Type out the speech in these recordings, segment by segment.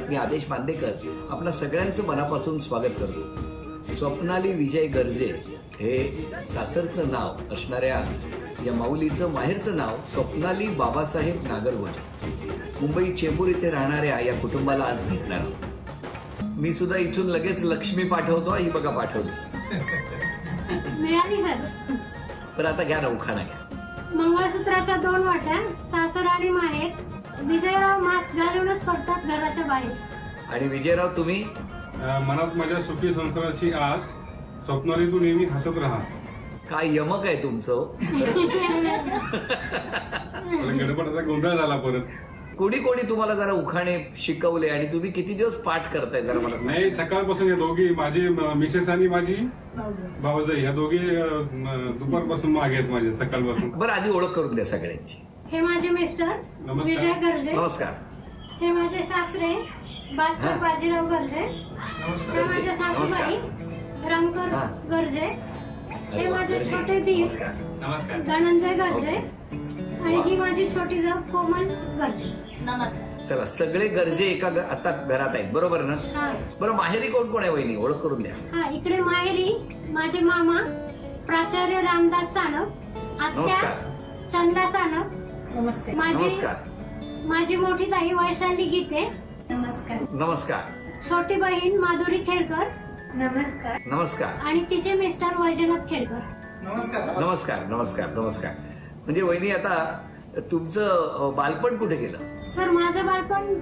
मी आदेश बांदेकर आपल्या सगळ्यांचं मनापासून स्वागत करतो। स्वप्नाली विजय गर्जे हे सासरचं नाव असणाऱ्या या माऊलीचं माहेरचं नाव स्वप्नाली बाबासाहेब नागरगोजे, मुंबई चेंबूर इथे राहणाऱ्या या कुटुंबाला आज भेटणार आहोत। मी सुद्धा इथून लगेच लक्ष्मी पाठवतो, ही बघा पाठवली मिळाली सर। पण आता घ्या ना, उखाणा घ्या। मंगळसूत्राच्या 2 वाट्या, सासर आणि माहेर, विजयराव मास्क घालूनच पडतात घराच्या बाहेर। आणि विजयराव तुम्ही? मनात माझ्या सुखी संसाराची आस, स्वप्नाली तू नेहमी हसत राहा। काय यमक आहे तुमचं? गडबड आता गोंधळ झाला परत। कोणी कोणी तुम्हाला जरा उखाणे शिकवले आणि तुम्ही किती दिवस पाठ करताय जरा मला सांगा। नाही, सकाळपासून या दोघी, माझी मिसेस आणि माझी भाऊजाई, ह्या दोघी दुपारपासून मागे आहेत माझे, सकाळपासून। बरं, आधी ओळख करून द्या सगळ्यांची। हे माझे मिस्टर विजय गर्जे। नमस्कार। हे माझे सासरे भास्कर बाजीराव गर्जे। हे माझे सासूबाई रंकर गर्जे। हे माझे छोटे दीर धनंजय गर्जे आणि ही माझी छोटी जाऊ कोमल गर्जे। नमस्कार। चला, सगळे गर्जे एका आता घरात आहेत, बरोबर ना? बरं, माहेरी कोण कोण आहे वहिनी, ओळख करून द्या। हा, इकडे माहेरी माझे मामा प्राचार्य रामदास सानप, आत्या चंदा सानप। नमस्कार। माझी मोठी ताई वैशाली गीते। नमस्कार। नमस्कार। छोटी बहीण माधुरी खेडकर। नमस्कार। नमस्कार। आणि तिचे मिस्टर वैजनाथ खेडकर। नमस्कार नमस्कार नमस्कार नमस्कार। म्हणजे वहिनी, आता तुमचं बालपण कुठे गेलं? सर, माझं बालपण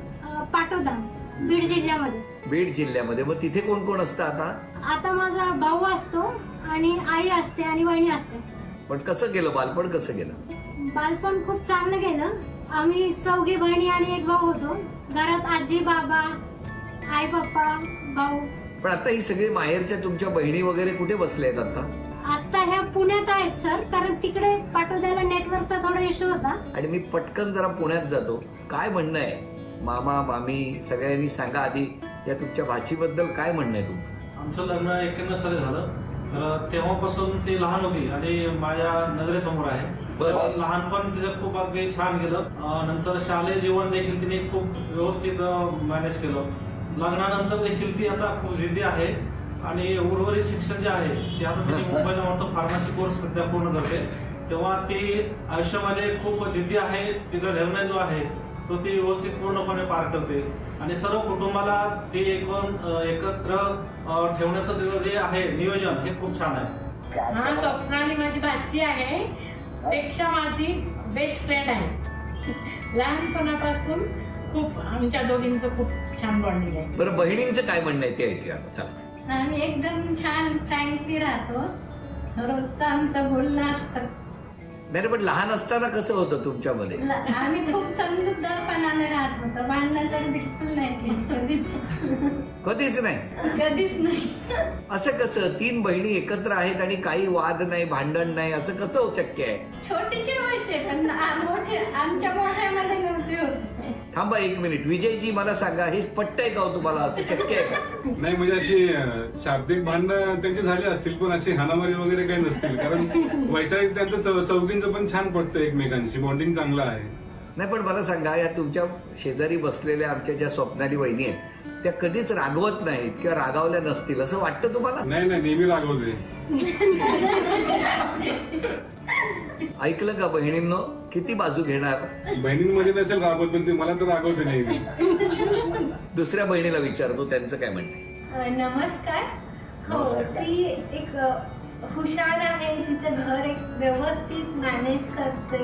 पाटोदा बीड जिल्ह्यामध्ये। बीड जिल्ह्यामध्ये? मग तिथे कोण कोण असतं आता? आता माझा भाऊ असतो आणि आई असते आणि वहिनी असते। पण कसं गेलं बालपण, कसं गेलं? बालपण खूप चांगलं गेलं। आम्ही 4 बहिणी आणि 1 भाऊ होतो। घरात आजी बाबा, आई पप्पा, भाऊ। पण आता ही सगळी माहेरच्या तुमच्या बहिणी वगैरे कुठे बसले आहेत आता? आता ह्या पुण्यात आहेत सर, कारण तिकडे पाटोद्याला नेटवर्कचा थोडा इश्यू होता। आणि मी पटकन जरा पुण्यात जातो। काय म्हणणं आहे मामा मामी सगळ्यांनी सांगा आधी, या तुमच्या भाचीबद्दल काय म्हणणं आहे तुमचं? आमचं लग्न 91 साली झालं, तर तेव्हापासून ती लहान होती आणि माझ्या नजरेसमोर आहे। लहानपण तिचं खूप अगदी छान गेलं। नंतर शालेय जीवन देखील तिने खूप व्यवस्थित मॅनेज केलं। लग्नानंतर देखील ती आता खूप जिद्दी आहे आणि उर्वरित शिक्षण जे आहे ते आता तिने मुंबईला म्हणतो फार्मसी कोर्स सध्या पूर्ण करते। तेव्हा ती आयुष्यामध्ये खूप जिद्दी आहे। तिचा निर्णय जो आहे तो ती व्यवस्थित पूर्णपणे पार करते आणि सर्व कुटुंबाला ती एकत्र ठेवण्याचं तिचं जे आहे नियोजन हे खूप छान आहे। हा, स्वप्नाली माझी भाची आहे, पेक्षा माझी बेस्ट फ्रेंड आहे। लहानपणापासून खूप आमच्या दोघींचं खूप छान बॉन्डिंग आहे। बरं, बहिणींचं काय म्हणणं आहे ते ऐकूया चला। आम्ही एकदम छान फ्रँकली राहतो, रोजचं आमचं बोलणं असतं। नाही, पण लहान असताना कसं होतं तुमच्यामध्ये? आम्ही खूप समजूतदारपणाने राहत होतो, भांडणं तर बिलकुल नाही केली, कधीच नाही? कधीच नाही। असं कसं? 3 बहिणी एकत्र आहेत आणि काही वाद नाही, भांडण नाही, असं कसं शक्य आहे? छोटीचे व्हायचे पण मोठे आमच्या मोठ्यामध्ये नव्हते होते। थांबा 1 मिनिट, विजयजी मला सांगा, हे पटतंय का तुम्हाला? असं शक्य आहे का? नाही, म्हणजे अशी शाब्दिक भांडणं त्यांची झाली असतील, पण अशी हाणामारी वगैरे काही नसतील, कारण वैचारिक त्यांचं चौघींचं पण छान पडतं, एकमेकांशी बॉन्डिंग चांगलं आहे। नाही, पण मला सांगा, या तुमच्या शेजारी बसलेल्या आमच्या ज्या स्वप्नाली वहिनी आहेत त्या कधीच रागवत नाहीत किंवा रागावल्या नसतील असं वाटतं तुम्हाला? नाही नाही, नेहमी रागवते। ऐकलं का बहिणींनो, किती बाजू घेणार? बहिणींमध्ये नसेल रागवत, पण ती मला तर रागवते नेहमी। दुसऱ्या बहिणीला विचारतो, त्यांचं काय म्हणणं? नमस्कार। हो, ती एक हुशार आहे, तिचं घर एक व्यवस्थित मॅनेज करते।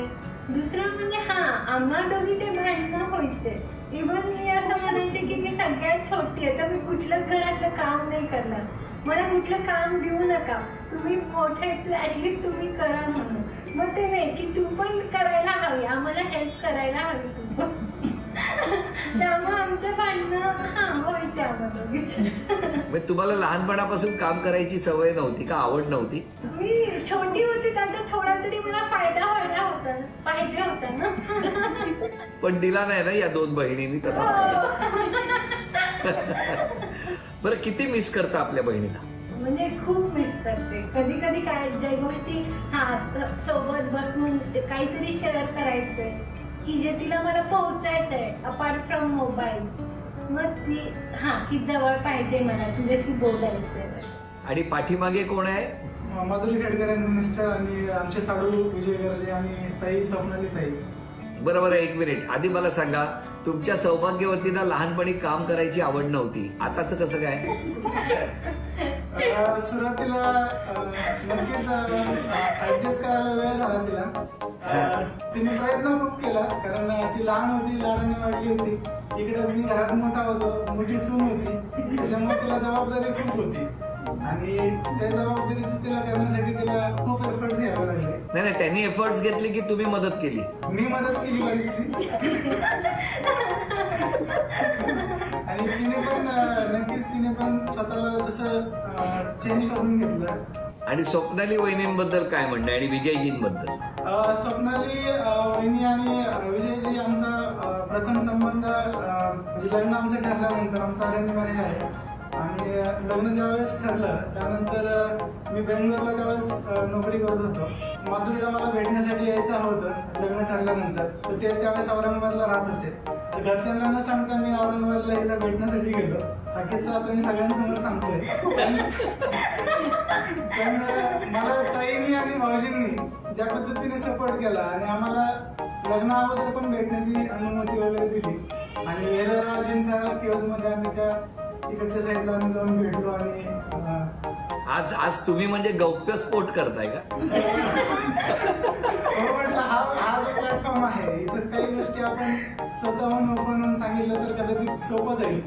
दुसरं म्हणजे आम्हा दोघीचे भांडणं व्हायचे। इव्हन मी असं म्हणायचे की मी सगळ्यात छोटी आहे, तर मी कुठलंच घरातलं काम नाही करणार, मला कुठलं काम देऊ नका, तुम्ही मोठे ऍटलीस्ट तुम्ही करा म्हणून। मग ते नाही की तू पण करायला हवी, आम्हाला हेल्प करायला हवी तू पण। त्यामुळे आमचं भांडणं व्हायचे आम्हा दोघीचे। तुम्हाला लहानपणापासून काम करायची सवय नव्हती का, आवड नव्हती? मी छोटी होती, त्याचा थोडा तरी मला फायदा व्हायला होता, पाहिजे होता ना। पण दिला नाही ना या 2 बहिणींनी तसा। बरं, किती मिस करता आपल्या बहिणीला? म्हणजे खूप मिस करते। कधी कधी काय ज्या गोष्टी सोबत बसून काहीतरी शेअर करायचंय की जे तिला मला पोहोचायचंय अपार्ट फ्रॉम मोबाईल, मग ती की जवळ पाहिजे मला तुझ्याशी बोलायचं. आणि पाठीमागे कोण आहे? माधुरी खेडकर यांचे मिस्टर आणि आमचे साडू विजय गर्जे आणि ताई स्वप्नाली ताई. बरोबर आहे. एक मिनिट, आधी मला सांगा, तुमच्या सौभाग्यवतींना लहानपणी काम करायची आवड नव्हती, आताच कसं काय? सुरुवातीला नक्कीच ऍडजस्ट करायला वेळ झाला तिला. तिने प्रयत्न खूप केला, कारण ती लहान होती, लहानाने वाढली होती. इकडे मी घरात मोठा होतो, मोठी सून होती, त्याच्यामुळे तिला जबाबदारी खूप होती आणि त्या जबाबदारीचं तिला करण्यासाठी तिला खूप एफर्ट्स घ्यावे लागले. नाही, त्यांनी एफर्ट्स घेतले की तुम्ही मदत केली? मी मदत केली बरीचशी. आणि तिने पण स्वतःला तसं चेंज करून घेतलं. आणि स्वप्नाली वहिनींबद्दल काय म्हणणं आणि विजयजींबद्दल? स्वप्नाली वहिनी आणि विजयजी आमचा प्रथम संबंध म्हणजे लग्न आमचं ठरल्यानंतर, आमचं अरेंज मॅरेज आहे. आणि लग्न ज्यावेळेस ठरलं त्यानंतर मी बेंगलोरला त्यावेळेस नोकरी करत होतो. माधुरीला मला भेटण्यासाठी यायचं होतं लग्न ठरल्यानंतर, तर ते त्यावेळेस औरंगाबादला राहत होते. तर घरच्यांना न सांगता मी औरंगाबादला हिला भेटण्यासाठी गेलो. हा किस्सा आता मी सगळ्यांसमोर सांगतोय. पण मला ताईंनी आणि भाऊजींनी ज्या पद्धतीने सपोर्ट केला आणि आम्हाला लग्ना अगोदर पण भेटण्याची अनुमती वगैरे दिली. आणि एलोरा अजिंठा केव्स मध्ये आम्ही त्या इकडच्या साईडला आम्ही जाऊन भेटलो. आणि आज तुम्ही म्हणजे गौप्यस्फोट करताय का? हो, म्हटलं हा जो प्लॅटफॉर्म आहे, इथं काही गोष्टी आपण स्वतःहून ओपन होऊन सांगितलं तर कदाचित सोपं जाईल.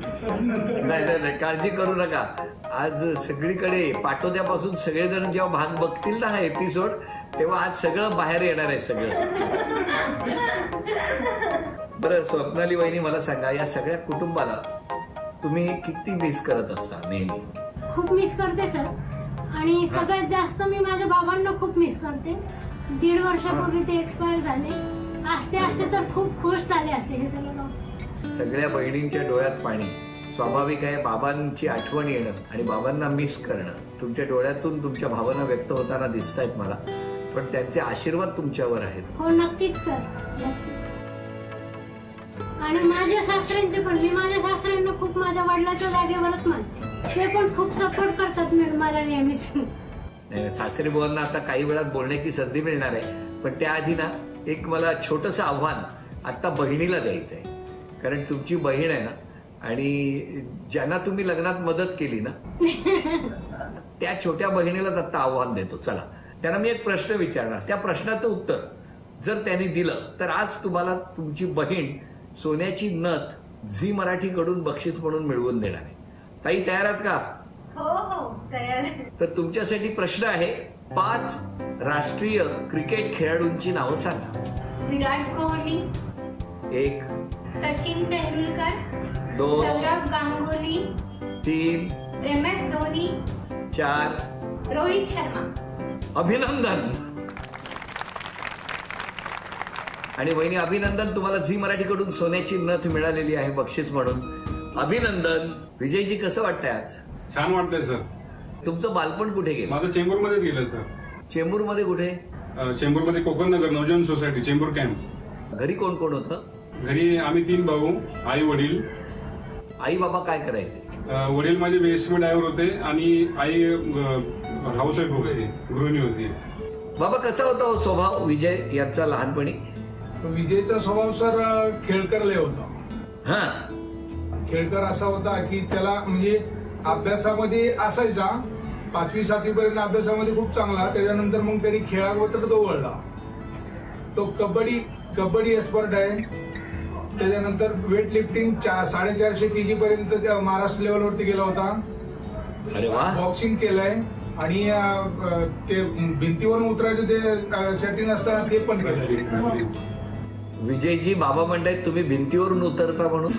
नाही, काळजी करू नका. आज सगळीकडे पाटोद्यापासून सगळेजण जेव्हा भाग बघतील ना हा एपिसोड, तेव्हा आज सगळं बाहेर येणार आहे सगळं. बरं स्वप्नाली वहिनी, मला सांगा, या सगळ्या कुटुंबाला तुम्ही किती मिस करत असता नेहमी? खूप मिस करते सर. आणि सगळ्यात जास्त मी माझ्या बाबांना खूप मिस करते. 1.5 वर्षापूर्वी ते एक्सपायर झाले. असते असते तर खूप खुश झाले असते हे सगळं लोक. सगळ्या बहिणींच्या डोळ्यात पाणी स्वाभाविक आहे. बाबांची आठवण येणं आणि बाबांना मिस करणं तुमच्या डोळ्यातून तुमच्या भावना व्यक्त होताना दिसत आहेत मला. पण त्यांचे आशीर्वाद तुमच्यावर आहेत. हो नक्कीच सर, नक्की. आणि माझ्या सासऱ्यांचे पण, मी माझ्या सासऱ्यांना खूप माझ्या वडिलाच्या जागेवरच मानते. ते पण खूप सपोर्ट करतात मला नेहमीच. नाही, सासरे बुवांना आता काही वेळात बोलण्याची संधी मिळणार आहे. पण त्याआधी ना एक मला छोटंसं आव्हान आता बहिणीला द्यायचं आहे. कारण तुमची बहीण आहे ना, आणि ज्यांना तुम्ही लग्नात मदत केली ना त्या छोट्या बहिणीलाच आता आव्हान देतो. चला, त्यांना मी एक प्रश्न विचारणार. त्या प्रश्नाचं उत्तर जर त्यांनी दिलं तर आज तुम्हाला तुमची बहीण सोन्याची नथ झी मराठीकडून बक्षीस म्हणून मिळवून देणार आहे. ताई, तयार आहात का? हो तयार. तर तुमच्यासाठी प्रश्न आहे. 5 राष्ट्रीय क्रिकेट खेळाडूंची नावं सांगा. विराट कोहली, 1, सचिन तेंडुलकर, 2, सौरभ गांगुली, 3, MS धोनी, 4. रोहित शर्मा. अभिनंदन. आणि वहिनी, अभिनंदन, तुम्हाला झी मराठीकडून सोन्याची नथ मिळालेली आहे बक्षीस म्हणून. अभिनंदन. विजयजी, कसं वाटतंय आज? छान वाटतंय सर. तुमचं बालपण कुठे गेलं? माझं चेंबूरमध्येच गेलं सर. चेंबूरमध्ये कुठे? चेंबूरमध्ये कोकण नगर नवजीवन सोसायटी, चेंबूर कॅम्प. घरी कोण कोण होतं? घरी आम्ही 3 भाऊ, आई वडील. आई बाबा काय करायचे? वडील माझे बीएसटी ड्रायव्हर होते आणि आई हाऊसवाईफ होती, गृहिणी होती. बाबा, कसा होता हो स्वभाव विजय यांचा लहानपणी? विजयचा स्वभाव सर खेळकर लय होता. हा, खेळकर असा होता की त्याला म्हणजे अभ्यासामध्ये असायचा, 5वी 7वी पर्यंत अभ्यासामध्ये खूप चांगला. त्याच्यानंतर मग त्यांनी खेळाबद्दल तो वळला. तो कबड्डी एक्सपर्ट आहे. त्याच्यानंतर वेट लिफ्टिंग 450 kg पर्यंत महाराष्ट्र लेवलवरती गेला होता. अरे वा. बॉक्सिंग केलंय आणि ते भिंतीवरून उतरायचं ते सेटिंग असताना ते पण केलं. विजयजी, बाबा म्हणतायत तुम्ही भिंतीवरून उतरता म्हणून.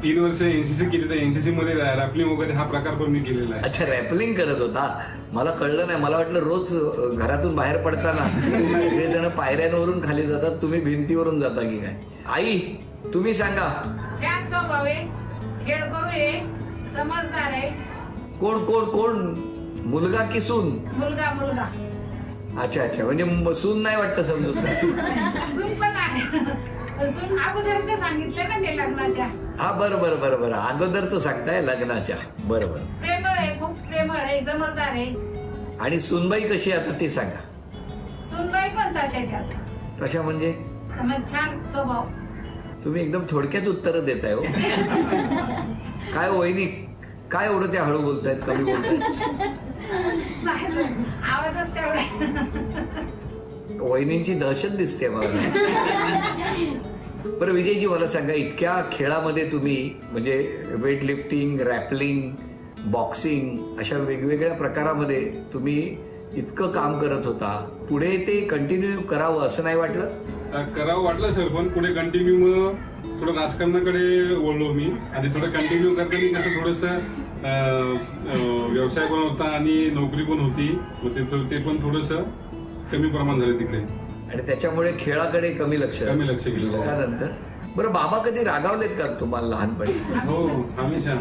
3 वर्ष एनसीसी केली, तर एनसीसी मध्ये रॅपलिंग वगैरे हा प्रकार पण मी केलेला आहे. अच्छा, रॅपलिंग करत होता. मला कळलं नाही. मला वाटलं रोज घरातून बाहेर पडताना सगळेजण पायऱ्यांवरून खाली जातात, तुम्ही भिंतीवरून जाता की काय? आई, तुम्ही सांगा. छान स्वभाव आहे, खेळ करू आहे, समजदार आहे. कोण कोण कोण? मुलगा की सून? मुलगा. अच्छा, म्हणजे सून नाही वाटतं समजून. सून पण आहे. अजून अगोदरच सांगितलं ना ते लग्नाच्या. हा बरं अगोदरच सांगताय लग्नाच्या. बरोबर. प्रेमळ आहे, खूप प्रेमळ आहे, जमलदार आहे. आणि सुनबाई कशी आता ते सांगा. सुनबाई पण तशाच. कशा म्हणजे? मग छान स्वभाव. तुम्ही एकदम थोडक्यात उत्तर देताय हो. काय वहिनी काय एवढं त्या हळू बोलतायत, कमी बोलतायत? आवाजच तेवढा. वहिनींची दहशत दिसते मला. बरं विजयजी मला सांगा, इतक्या खेळामध्ये तुम्ही म्हणजे वेट लिफ्टिंग, रॅपलिंग, बॉक्सिंग अशा वेगवेगळ्या प्रकारामध्ये तुम्ही इतकं काम करत होता, पुढे ते कंटिन्यू करावं असं नाही वाटलं? करावं वाटलं सर, पण पुढे कंटिन्यू मग थोडं राजकारणाकडे वळलो मी. आणि थोडं कंटिन्यू करताना कसं थोडंसं व्यवसाय पण होता आणि नोकरी पण होती, मग ते पण थोडंसं कमी प्रमाण झालं तिकडे. आणि त्याच्यामुळे खेळाकडे कमी लक्ष गेलं. त्यानंतर बरं बाबा कधी रागावलेत का तुम्हाला लहानपणी? हो, हमेशा.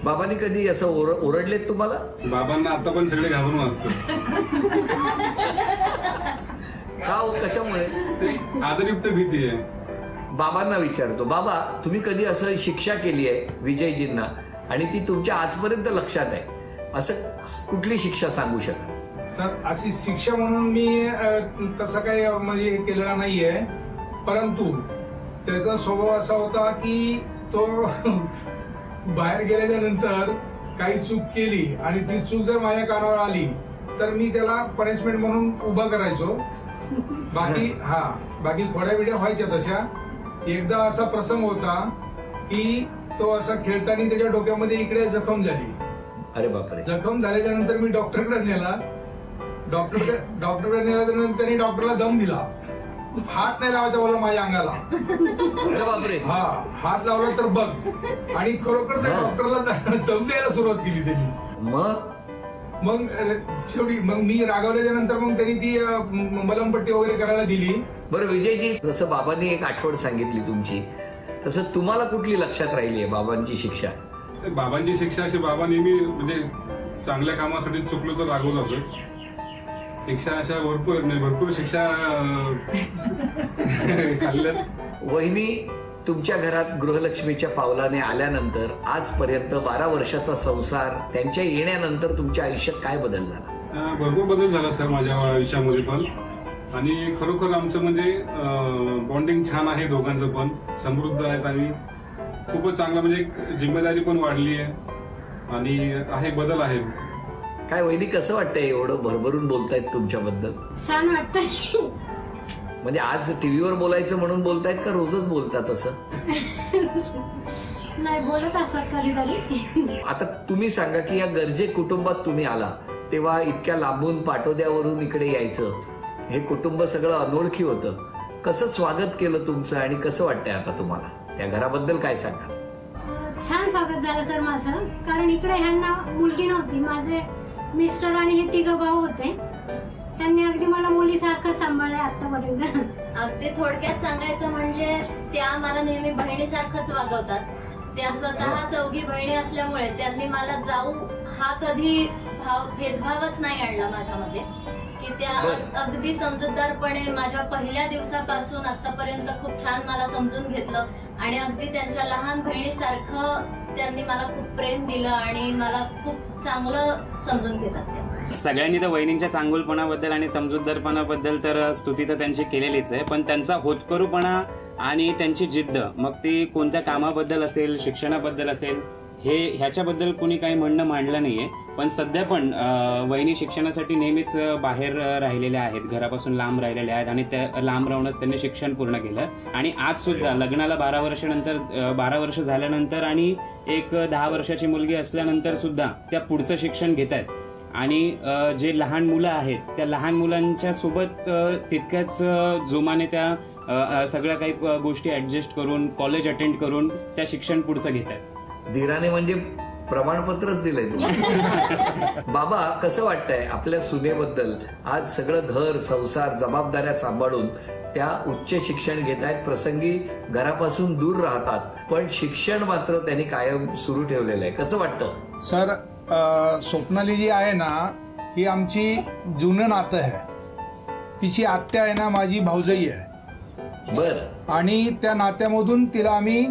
बाबांनी कधी असं ओरडलेत तुम्हाला? बाबांना आता पण सगळे घाबरून असतं. का हो, कशामुळे? आदरयुक्त भीती आहे. बाबांना विचारतो, बाबा तुम्ही कधी असं शिक्षा केली आहे विजयजींना आणि ती तुमच्या आजपर्यंत लक्षात आहे, असं कुठली शिक्षा सांगू शकाल? सर अशी शिक्षा म्हणून मी तसं काही म्हणजे केलेला नाहीये, परंतु त्याचा स्वभाव असा होता की तो बाहेर गेल्याच्या नंतर काही चूक केली आणि ती चूक जर माझ्या कानावर आली तर मी त्याला पनिशमेंट म्हणून उभा करायचो. बाकी थोड्या वेळा व्हायच्या तशा. एकदा असा प्रसंग होता की तो असा खेळताना त्याच्या डोक्यामध्ये इकडे जखम झाली. अरे बापरे. जखम झाल्याच्या नंतर मी डॉक्टरकडे नेला. डॉक्टरकडे नेल्यानंतर त्यांनी डॉक्टरला दम दिला. हात नाही लावायचा बोला माझ्या अंगाला. अरे बापरे. हात लावला तर बघ. आणि खरोखर त्या डॉक्टरला दम द्यायला सुरुवात केली त्यांनी. मग शेवटी मग मी रागावल्याच्या नंतर मग त्यांनी ती मलमपट्टी वगैरे करायला दिली. बरं विजयजी, जसं बाबांनी एक आठवण सांगितली तुमची, तसं तुम्हाला कुठली लक्षात राहिली आहे बाबांची शिक्षा? बाबांची शिक्षा अशी, बाबा नेहमी म्हणजे चांगल्या कामासाठी चुकलो तर रागवतातच. शिक्षा अशा भरपूर शिक्षा खाल्ल्यात. वहिनी तुमच्या घरात गृहलक्ष्मीच्या पावलाने आल्यानंतर आजपर्यंत 12 वर्षाचा संसार, त्यांच्या येण्यानंतर तुमच्या आयुष्यात काय बदल झाला? भरपूर बदल झाला सर माझ्या आयुष्यामध्ये पण. आणि खरोखर आमचं म्हणजे बॉन्डिंग छान आहे, दोघांचं पण समृद्ध आहेत आणि खूपच चांगला म्हणजे जिम्मेदारी पण वाढली आहे आणि आहे बदल आहे. काय वहिनी कसं वाटतंय एवढं भरभरून बोलतायत तुमच्याबद्दल? छान वाटतंय. म्हणजे आज टीव्हीवर बोलायचं म्हणून बोलतायत का रोजच बोलतात असं? नाही, बोलत असतात कधीतरी. आता तुम्ही सांगा की या गर्जे कुटुंबात तुम्ही आला तेव्हा इतक्या लांबून पाटोद्यावरून इकडे यायचं, हे कुटुंब सगळं अनोळखी होतं, कसं स्वागत केलं तुमचं आणि कसं वाटतंय आता तुम्हाला? त्या घराबद्दल काय सांगा? छान स्वागत झालं सर माझं, कारण इकडे ह्यांना मुलगी नव्हती. माझे मिस्टर आणि हे 3 भाऊ होते. त्यांनी अगदी मला मुलीसारखं सांभाळलंय आतापर्यंत. अगदी थोडक्यात सांगायचं म्हणजे त्या मला नेहमी बहिणीसारखंच वागवतात. त्या स्वतः 4 बहिणी असल्यामुळे त्यांनी मला जाऊ हा कधी भेदभावच नाही आणला माझ्यामध्ये. की त्या अगदी समजूतदारपणे माझ्या पहिल्या दिवसापासून आतापर्यंत खूप छान मला समजून घेतलं आणि अगदी त्यांच्या लहान बहिणीसारखं त्यांनी मला खूप प्रेम दिलं आणि मला खूप चांगलं समजून घेतात त्या. सगळ्यांनी तर वहिनींच्या चांगुलपणाबद्दल आणि समजूतदारपणाबद्दल तर स्तुती तर त्यांची केलेलीच आहे, पण त्यांचा होतकरूपणा आणि त्यांची जिद्द, मग ती कोणत्या कामाबद्दल असेल, शिक्षणाबद्दल असेल, ह्याच्याबद्दल कोणी काही म्हणणं मांडलं नाहीये. पण सध्या पण वहिनी शिक्षणासाठी नेहमीच बाहेर राहिलेल्या आहेत, घरापासून लांब राहिलेल्या आहेत आणि त्या लांब राहूनच त्यांनी शिक्षण पूर्ण केलं. आणि आज सुद्धा लग्नाला 12 वर्ष झाल्यानंतर आणि एक 10 वर्षाची मुलगी असल्यानंतर सुद्धा त्या पुढचं शिक्षण घेत आहेत. आणि जे लहान मुलं आहेत त्या लहान मुलांच्या सोबत तितक्याच जोमाने त्या सगळ्या काही गोष्टी ऍडजस्ट करून, कॉलेज अटेंड करून त्या शिक्षण पुढचं घेत आहेत. धीराने म्हणजे प्रमाणपत्रच दिलंय तुम्हाला. बाबा कसं वाटतंय आपल्या सुनेबद्दल? आज सगळं घर संसार जबाबदाऱ्या सांभाळून त्या उच्च शिक्षण घेत आहेत, प्रसंगी घरापासून दूर राहतात, पण शिक्षण मात्र त्यांनी कायम सुरू ठेवलेलं आहे. कसं वाटतं सर? स्वप्नाली जी आहे ना, ही आमची जुनं नातं आहे. तिची आत्या आहे ना, माझी भाऊजाई आहे. बरं. आणि त्या नात्यामधून तिला आम्ही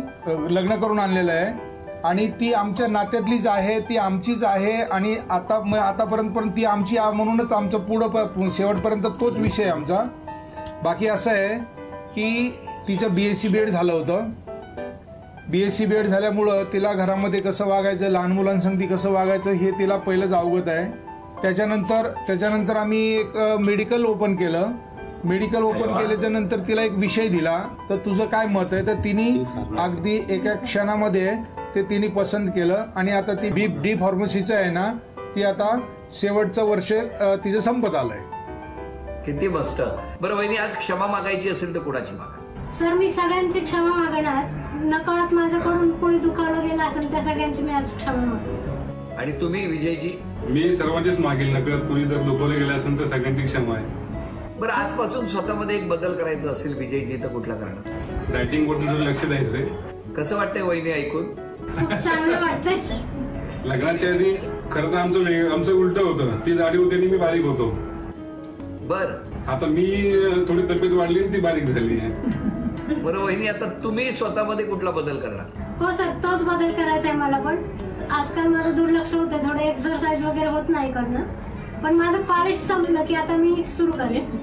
लग्न करून आणलेलं आहे आणि ती आमच्या नात्यातलीच आहे, ती आमचीच आहे आणि आतापर्यंत ती आमची म्हणूनच आमचं पुढं शेवटपर्यंत तोच विषय आहे आमचा. बाकी असं आहे की तिचं BSc BEd झालं होतं. BSc BEd झाल्यामुळं तिला घरामध्ये कसं वागायचं, लहान मुलांसंगती कसं वागायचं हे तिला पहिलंच अवगत आहे. त्याच्यानंतर आम्ही एक मेडिकल ओपन केलं. मेडिकल ओपन केल्याच्या नंतर तिला एक विषय दिला, तर तुझं काय मत आहे, तर तिने अगदी एका क्षणामध्ये ते तिने पसंत केलं आणि आता ती डी फार्मसीचं आहे ना, ती आता शेवटचं वर्ष तिचं संपत आलंय. किती मस्त. बरं वहिनी, आज क्षमा मागायची असेल तर कोणाची मागा? सर, मी सगळ्यांची क्षमा मागणार. आज नकळत माझ्याकडून कोणी दुखावलं गेलं असेल त्या सगळ्यांची मी आज क्षमा मागतो. आणि तुम्ही विजयजी? मी सर्वांचीच मागेल. नकळत कोणी जर दुखावलं गेलं असेल तर सगळ्यांची क्षमा आहे. बरं, आजपासून स्वतःमध्ये एक बदल करायचा असेल विजयजी तर कुठला करणार? डायटिंग वर लक्ष द्यायचंय. कसं वाटतंय वहिनी ऐकून? चांगलं वाटतंय. लग्नाच्या आधी खरं तर आमचं उलट होतं. ती जाडी होती आणि मी बारीक होतो. बर. आता मी थोडी तब्येत वाढली आणि ती बारीक झाली आहे. बरं वहिनी, आता तुम्ही स्वतःमध्ये कुठला बदल करणार? हो सर, तोच बदल करायचा आहे मला पण. आजकाल माझं दुर्लक्ष होतं, थोडं एक्सरसाइज वगैरे होत नाही करणं, पण माझं कॉलेज संपलं की आता मी सुरू करेन.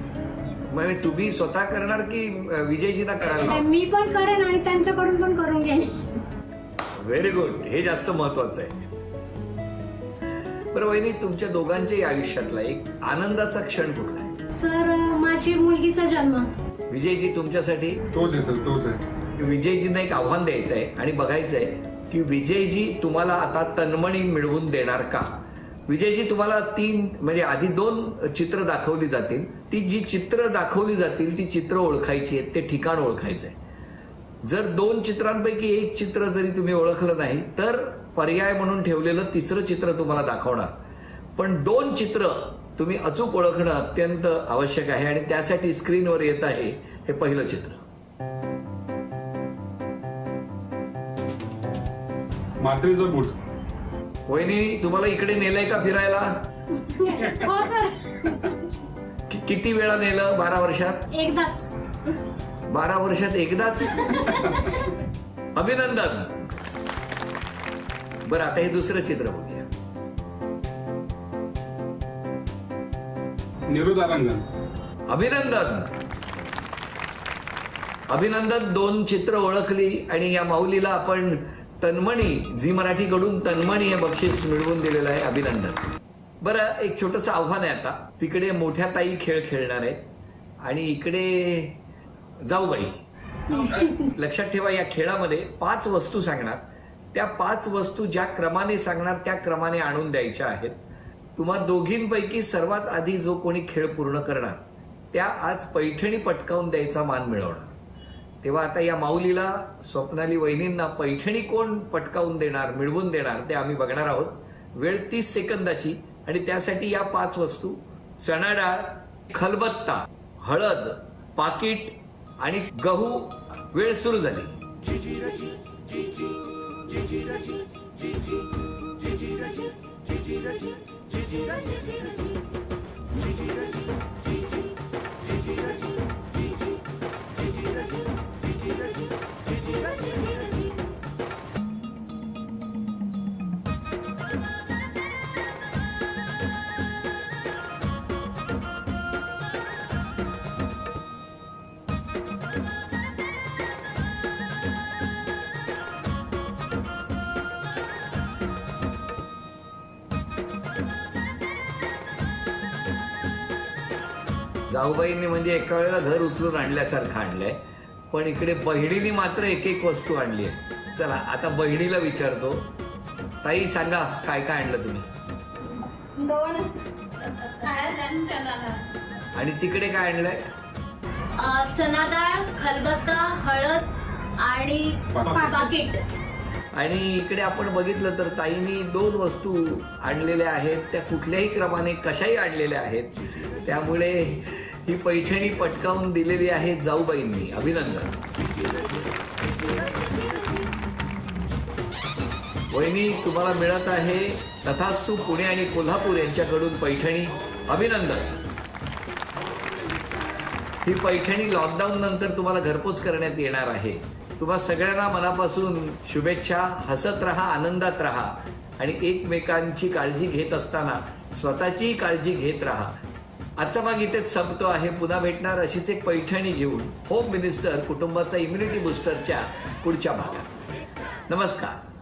म्हणजे तुम्ही स्वतः करणार की विजयजीना करायला? मी पण करेन आणि त्यांच्याकडून पण करून घेईन. Very good. हे जास्त महत्वाचं आहे. बरं वहिनी, तुमच्या दोघांच्याही आयुष्यातला एक आनंदाचा क्षण कुठला आहे? सर, माझी मुलगीचा जन्म. विजयजी तुमच्यासाठी? तोच आहे सर, तोच आहे. विजयजींना एक आव्हान द्यायचं आहे आणि बघायचं आहे की विजयजी तुम्हाला आता तन्मणी मिळवून देणार का. विजयजी, तुम्हाला 3 म्हणजे आधी 2 चित्र दाखवली जातील. ती जी चित्र दाखवली जातील ती चित्र ओळखायची आहेत, ते ठिकाण ओळखायचं आहे. जर 2 चित्रांपैकी एक चित्र जरी तुम्ही ओळखलं नाही तर पर्याय म्हणून ठेवलेलं 3रं चित्र तुम्हाला दाखवणार. पण 2 चित्र तुम्ही अचूक ओळखणं अत्यंत आवश्यक आहे आणि त्यासाठी स्क्रीनवर येत आहे हे पहिलं चित्र. मात्रेचं बूट. वहिनी, तुम्हाला इकडे नेलंय का फिरायला? हो सर. किती वेळा नेलं? 12 वर्षात? एकदाच. 12 वर्षात एकदाच? अभिनंदन. बरं, आता हे दुसरं चित्र बघूया. निरुदारंगण. अभिनंदन. अभिनंदन. 2 चित्र ओळखली आणि या माऊलीला आपण तन्मणी, झी मराठीकडून तन्मणी हे बक्षीस मिळवून दिलेलं आहे. अभिनंदन. बरं, एक छोटंसं आव्हान आहे आता. तिकडे मोठ्या ताई खेळ खेळणार आहेत आणि इकडे जाऊबाई. लक्षात ठेवा, या खेळामध्ये 5 वस्तू सांगणार. त्या 5 वस्तू ज्या क्रमाने सांगणार त्या क्रमाने आणून द्यायच्या आहेत. तुम्हा दोघींपैकी सर्वात आधी जो कोणी खेळ पूर्ण करणार त्या आज पैठणी पटकावून द्यायचा मान मिळवणार. तेव्हा आता या माऊलीला, स्वप्नाली वहिनींना पैठणी कोण पटकावून देणार, मिळवून देणार ते आम्ही बघणार आहोत. वेळ 30 सेकंदाची आणि त्यासाठी या 5 वस्तू: चणा डाळ, खलबत्ता, हळद, पाकिट आणि गहू. वेळ सुरू झाली. जाऊबाईंनी म्हणजे एका वेळेला घर उचलून आणल्यासारखं आणलंय, पण इकडे बहिणीने मात्र एक वस्तू आणली आहे. चला आता बहिणीला विचारतो. ताई, सांगा काय काय आणलं तुम्ही? 2 आणि तिकडे काय आणलंय? चना डाळ, खलबत्ता, हळद आणि पाकिट. आणि इकडे आपण बघितलं तर ताईंनी 2 वस्तू आणलेल्या आहेत. त्या कुठल्याही क्रमाने कशाही आणलेल्या आहेत. त्यामुळे ही पैठणी पटकावून दिलेली आहे जाऊबाईंनी. अभिनंदन. वहिनी, तुम्हाला मिळत आहे तथास्तू पुणे आणि कोल्हापूर यांच्याकडून पैठणी. अभिनंदन. ही पैठणी लॉकडाऊन नंतर तुम्हाला घरपोच करण्यात येणार आहे. तुम्हा सगळ्यांना मनापासून शुभेच्छा. हसत राहा, आनंदात राहा आणि एकमेकांची काळजी घेत असताना स्वतःची काळजी घेत राहा. आजचा भाग इथेच संपतो आहे. पुन्हा भेटणार अशीच एक पैठणी घेऊन होम मिनिस्टर कुटुंबाचा इम्युनिटी बुस्टरच्या पुढच्या भागात. नमस्कार.